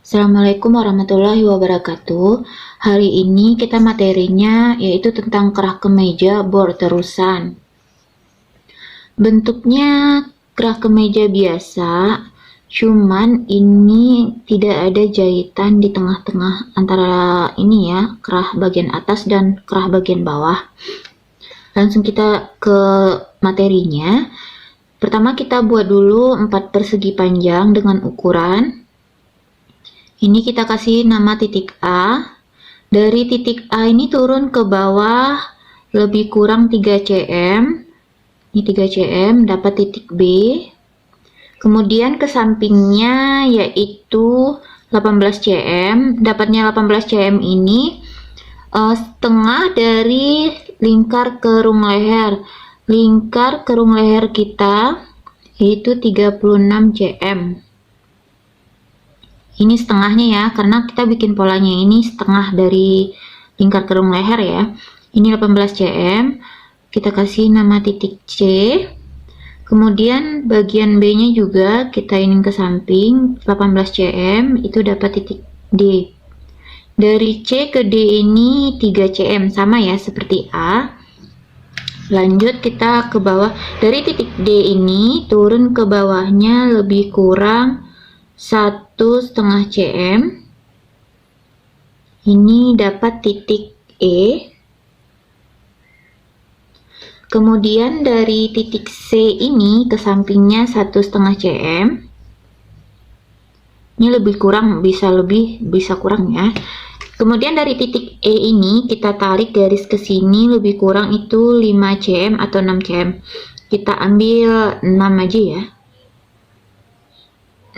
Assalamualaikum warahmatullahi wabarakatuh. Hari ini kita materinya yaitu tentang kerah kemeja bor terusan. Bentuknya kerah kemeja biasa, cuman ini tidak ada jahitan di tengah-tengah antara ini ya, kerah bagian atas dan kerah bagian bawah. Langsung kita ke materinya. Pertama kita buat dulu 4 persegi panjang dengan ukuran. Ini kita kasih nama titik A. Dari titik A ini turun ke bawah lebih kurang 3 cm. Ini 3 cm, dapat titik B. Kemudian ke sampingnya yaitu 18 cm. Dapatnya 18 cm ini setengah dari lingkar kerung leher. Lingkar kerung leher kita yaitu 36 cm. Ini setengahnya ya, karena kita bikin polanya ini setengah dari lingkar kerung leher ya. Ini 18 cm, kita kasih nama titik C. Kemudian bagian B nya juga kita ingin ke samping 18 cm, itu dapat titik D. Dari C ke D ini 3 cm, sama ya seperti A. Lanjut kita ke bawah, dari titik D ini turun ke bawahnya lebih kurang 1,5 cm. Ini dapat titik E. Kemudian dari titik C ini ke sampingnya 1,5 cm. Ini lebih kurang, bisa lebih, bisa kurang ya. Kemudian dari titik E ini kita tarik garis ke sini lebih kurang itu 5 cm atau 6 cm. Kita ambil 6 aja ya.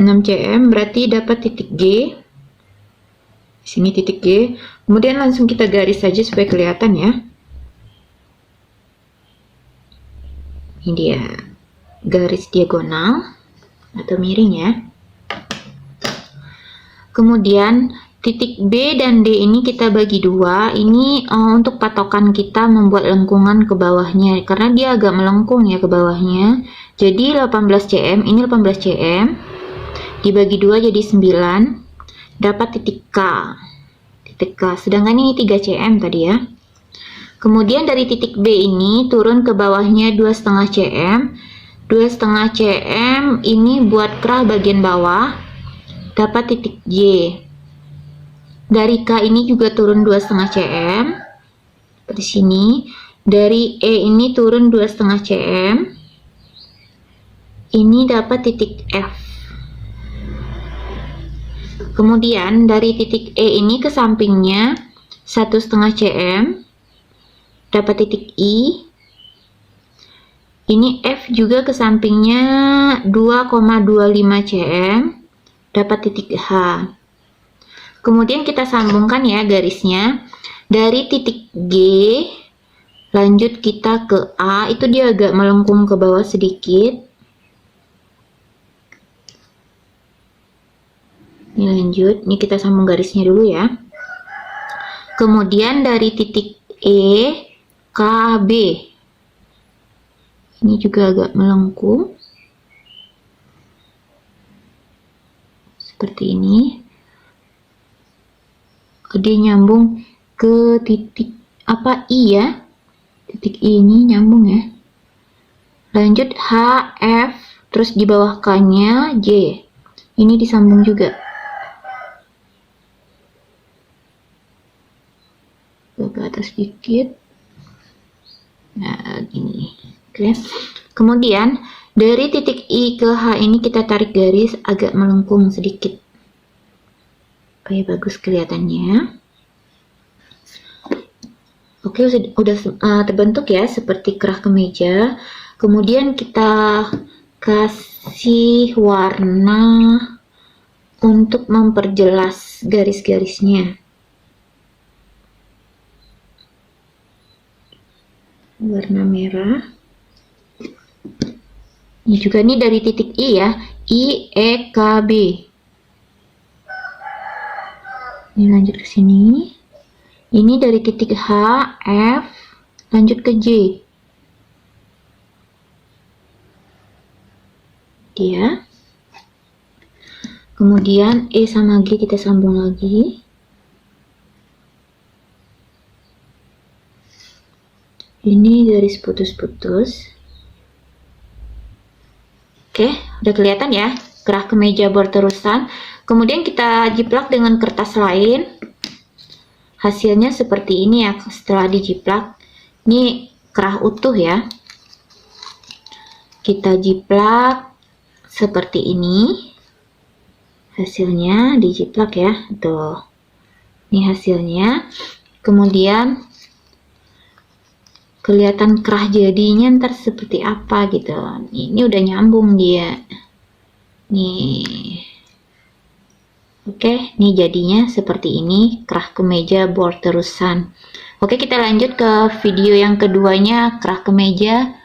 6 cm berarti dapat titik G. Sini titik G. Kemudian langsung kita garis saja supaya kelihatan ya. Ini dia garis diagonal atau miring ya. Kemudian titik B dan D ini kita bagi dua. Ini untuk patokan kita membuat lengkungan ke bawahnya, karena dia agak melengkung ya ke bawahnya. Jadi 18 cm, ini 18 cm dibagi dua jadi 9, dapat titik K. Titik K, sedangkan ini 3 cm tadi ya. Kemudian dari titik B ini turun ke bawahnya 2,5 cm. 2,5 cm ini buat kerah bagian bawah, dapat titik J. Dari K ini juga turun 2,5 cm. Seperti sini. Dari E ini turun 2,5 cm. Ini dapat titik F. Kemudian dari titik E ini ke sampingnya 1,5 cm, dapat titik I. Ini F juga ke sampingnya 2,25 cm, dapat titik H. Kemudian kita sambungkan ya garisnya. Dari titik G lanjut kita ke A, itu dia agak melengkung ke bawah sedikit. Ini lanjut, ini kita sambung garisnya dulu ya. Kemudian dari titik E ke B, ini juga agak melengkung seperti ini. Dia nyambung ke titik apa I ya, titik I ini nyambung ya. Lanjut H, F, terus di bawah K nya J, ini disambung juga ke atas sedikit. Nah gini, oke. Kemudian dari titik I ke H ini kita tarik garis agak melengkung sedikit. Oke, bagus kelihatannya. Oke, udah terbentuk ya seperti kerah kemeja. Kemudian kita kasih warna untuk memperjelas garis-garisnya. Warna merah. Ini juga nih dari titik I ya, I, E, K, B. Ini lanjut ke sini. Ini dari titik H, F, lanjut ke J. Dia. Kemudian E sama G kita sambung lagi. Ini garis putus-putus. Oke, udah kelihatan ya, kerah kemeja berterusan. Kemudian kita jiplak dengan kertas lain. Hasilnya seperti ini ya, setelah dijiplak. Ini kerah utuh ya. Kita jiplak seperti ini. Hasilnya dijiplak ya, tuh. Ini hasilnya. Kemudian kelihatan kerah jadinya ntar seperti apa gitu. Ini udah nyambung dia nih. Oke, nih jadinya seperti ini, kerah kemeja berterusan. Oke, kita lanjut ke video yang keduanya, kerah kemeja.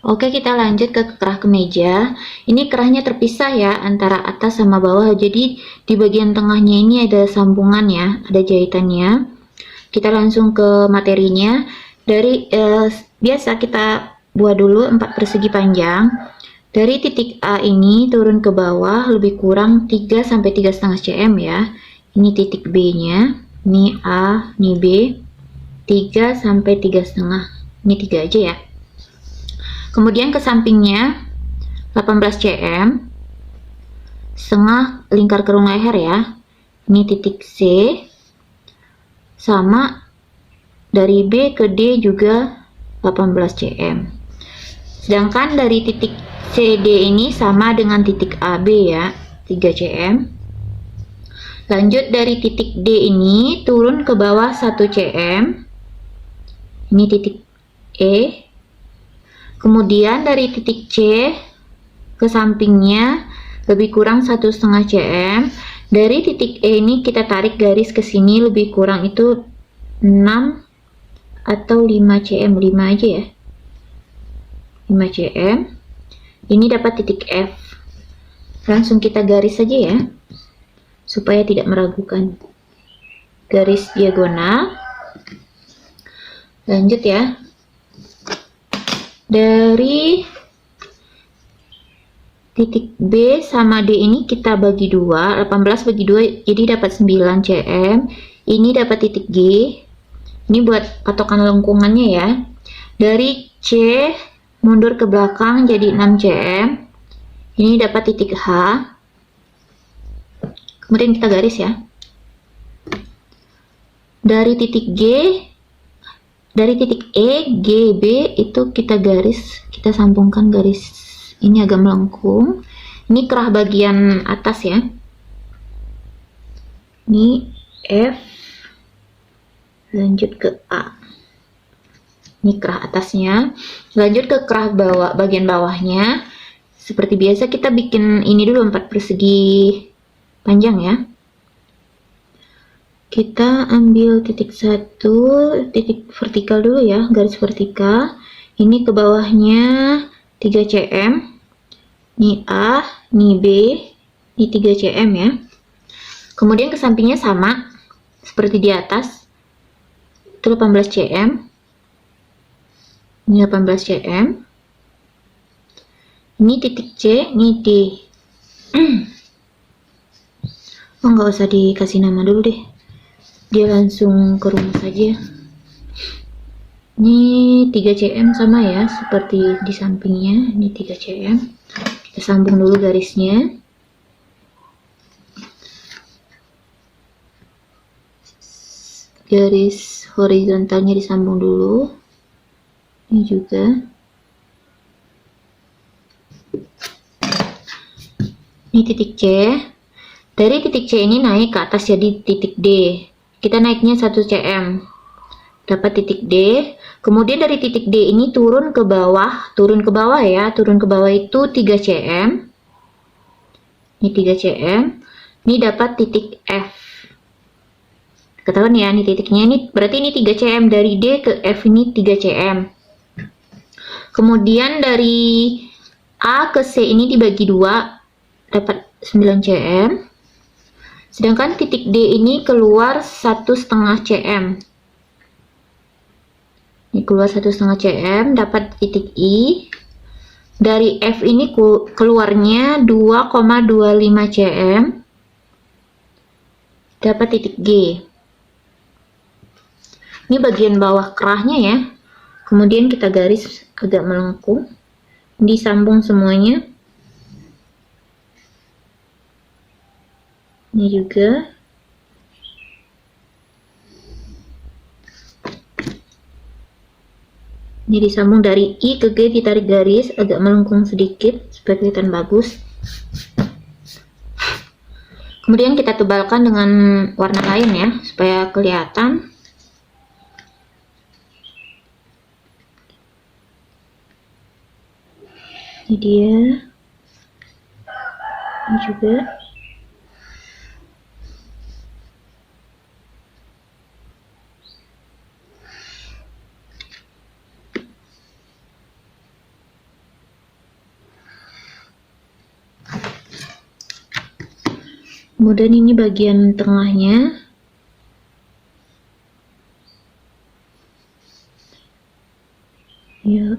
Oke, kita lanjut ke kerah kemeja. Ini kerahnya terpisah ya antara atas sama bawah, jadi di bagian tengahnya ini ada sambungan ya, ada jahitannya. Kita langsung ke materinya. Dari biasa kita buat dulu 4 persegi panjang. Dari titik A ini turun ke bawah lebih kurang 3 sampai 3,5 cm ya. Ini titik B-nya. Ini A, ini B. 3 sampai 3,5. Ini 3 aja ya. Kemudian ke sampingnya 18 cm. Setengah lingkar kerung leher ya. Ini titik C. Sama dari B ke D juga 18 cm. Sedangkan dari titik CD ini sama dengan titik AB ya, 3 cm. Lanjut dari titik D ini turun ke bawah 1 cm. Ini titik E. Kemudian dari titik C ke sampingnya lebih kurang 1,5 cm. Dari titik E ini kita tarik garis ke sini lebih kurang itu 6 atau 5 cm, 5 aja ya. 5 cm. Ini dapat titik F. Langsung kita garis saja ya, supaya tidak meragukan. Garis diagonal. Lanjut ya. Dari titik B sama D ini kita bagi 2, 18 bagi 2 jadi dapat 9 cm. Ini dapat titik G. Ini buat patokan lengkungannya ya. Dari C mundur ke belakang jadi 6 cm. Ini dapat titik H. Kemudian kita garis ya. Dari titik G, dari titik E, G, B itu kita garis, kita sambungkan garis. Ini agak melengkung. Ini kerah bagian atas ya. Ini F. Lanjut ke A. Ini kerah atasnya. Lanjut ke kerah bawah, bagian bawahnya. Seperti biasa kita bikin ini dulu 4 persegi panjang ya. Kita ambil titik 1, titik vertikal dulu ya, garis vertikal. Ini ke bawahnya 3 cm. Ini A, ini B, ini 3 cm ya. Kemudian ke sampingnya sama seperti di atas. Itu 18 cm. Ini 18 cm. Ini titik C, ini D. Oh, nggak usah dikasih nama dulu deh. Dia langsung ke rumah saja. Ini 3 cm sama ya, seperti di sampingnya. Ini 3 cm. Kita sambung dulu garisnya. Garis horizontalnya disambung dulu. Ini juga. Ini titik C. Dari titik C ini naik ke atas jadi titik D. Kita naiknya 1 cm. Dapat titik D. Kemudian dari titik D ini turun ke bawah ya. Turun ke bawah itu 3 cm. Ini 3 cm. Ini dapat titik F. Ketahuan ya, ini titiknya ini berarti ini 3 cm. Dari D ke F ini 3 cm. Kemudian dari A ke C ini dibagi 2, dapat 9 cm. Sedangkan titik D ini keluar 1,5 cm. Ini keluar 1,5 cm, dapat titik I. Dari F ini keluarnya 2,25 cm, dapat titik G. Ini bagian bawah kerahnya ya. Kemudian kita garis agak melengkung, disambung semuanya. Ini juga. Ini disambung dari I ke G, ditarik garis agak melengkung sedikit supaya kelihatan bagus. Kemudian kita tebalkan dengan warna lain ya, supaya kelihatan. Ini dia. Ini juga. Kemudian ini bagian tengahnya. Ya,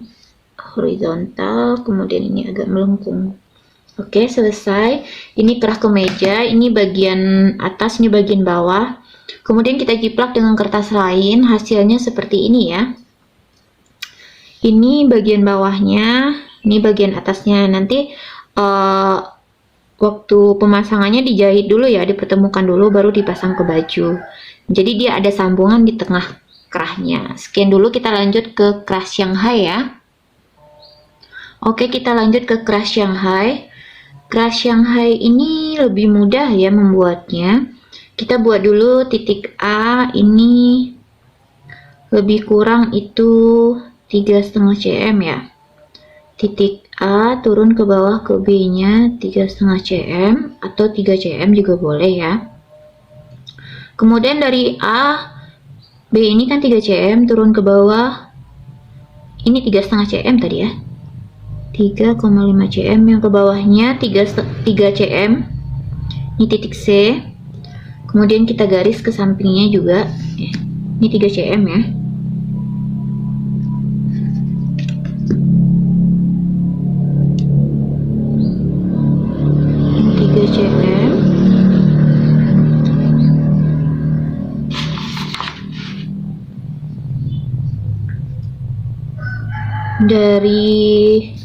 horizontal, kemudian ini agak melengkung. Oke, selesai. Ini kerah kemeja, ini bagian atas, ini bagian bawah. Kemudian kita jiplak dengan kertas lain, hasilnya seperti ini ya. Ini bagian bawahnya, ini bagian atasnya. Nanti waktu pemasangannya dijahit dulu ya, dipertemukan dulu baru dipasang ke baju. Jadi dia ada sambungan di tengah kerahnya. Sekian dulu, kita lanjut ke kerah Shanghai ya. Oke, kita lanjut ke kerah Shanghai. Kerah Shanghai ini lebih mudah ya membuatnya. Kita buat dulu titik A, ini lebih kurang itu 3,5 cm ya. Titik A turun ke bawah ke B-nya 3,5 cm atau 3 cm juga boleh ya. Kemudian dari A, B ini kan 3 cm, turun ke bawah, ini 3,5 cm tadi ya. 3,5 cm, yang ke bawahnya 3 cm. Ini titik C. Kemudian kita garis ke sampingnya juga. Ini 3 cm ya. Dari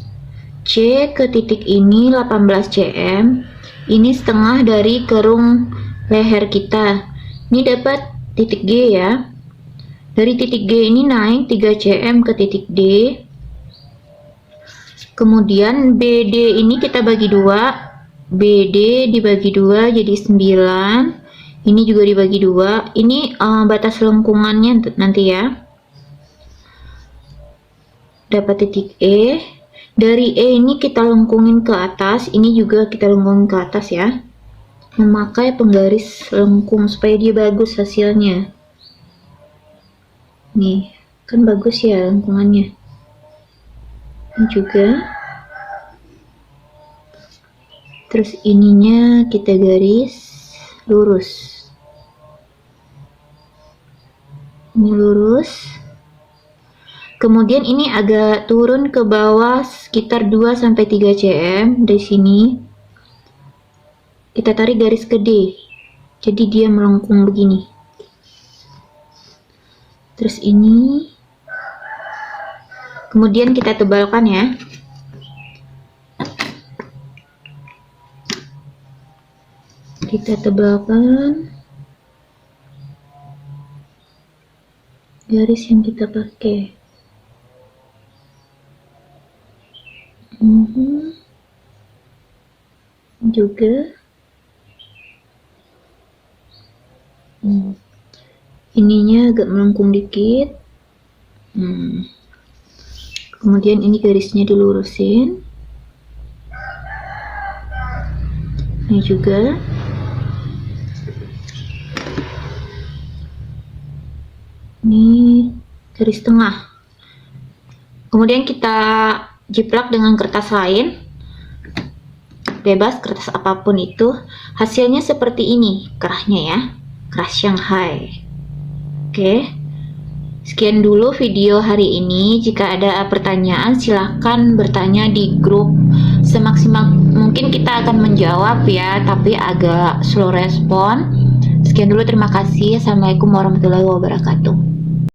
C ke titik ini 18 cm. Ini setengah dari kerung leher kita. Ini dapat titik G ya. Dari titik G ini naik 3 cm ke titik D. Kemudian BD ini kita bagi dua. BD dibagi dua jadi 9. Ini juga dibagi dua. Ini batas lengkungannya nanti ya. Dapat titik E. Dari E ini kita lengkungin ke atas, ini juga kita lengkungin ke atas ya. Memakai penggaris lengkung supaya dia bagus hasilnya. Nih, kan bagus ya lengkungannya. Ini juga. Terus ininya kita garis lurus. Ini lurus. Kemudian ini agak turun ke bawah sekitar 2-3 cm dari sini. Kita tarik garis ke D. Jadi dia melengkung begini. Terus ini. Kemudian kita tebalkan ya. Kita tebalkan garis yang kita pakai. Juga ininya agak melengkung dikit. Kemudian ini garisnya dilurusin. Ini juga. Ini garis tengah. Kemudian kita jiplak dengan kertas lain, bebas kertas apapun itu. Hasilnya seperti ini kerahnya ya, kerah Shanghai. Oke, Sekian dulu video hari ini. Jika ada pertanyaan, silahkan bertanya di grup. Semaksimal mungkin kita akan menjawab ya, tapi agak slow respon. Sekian dulu, terima kasih. Assalamualaikum warahmatullahi wabarakatuh.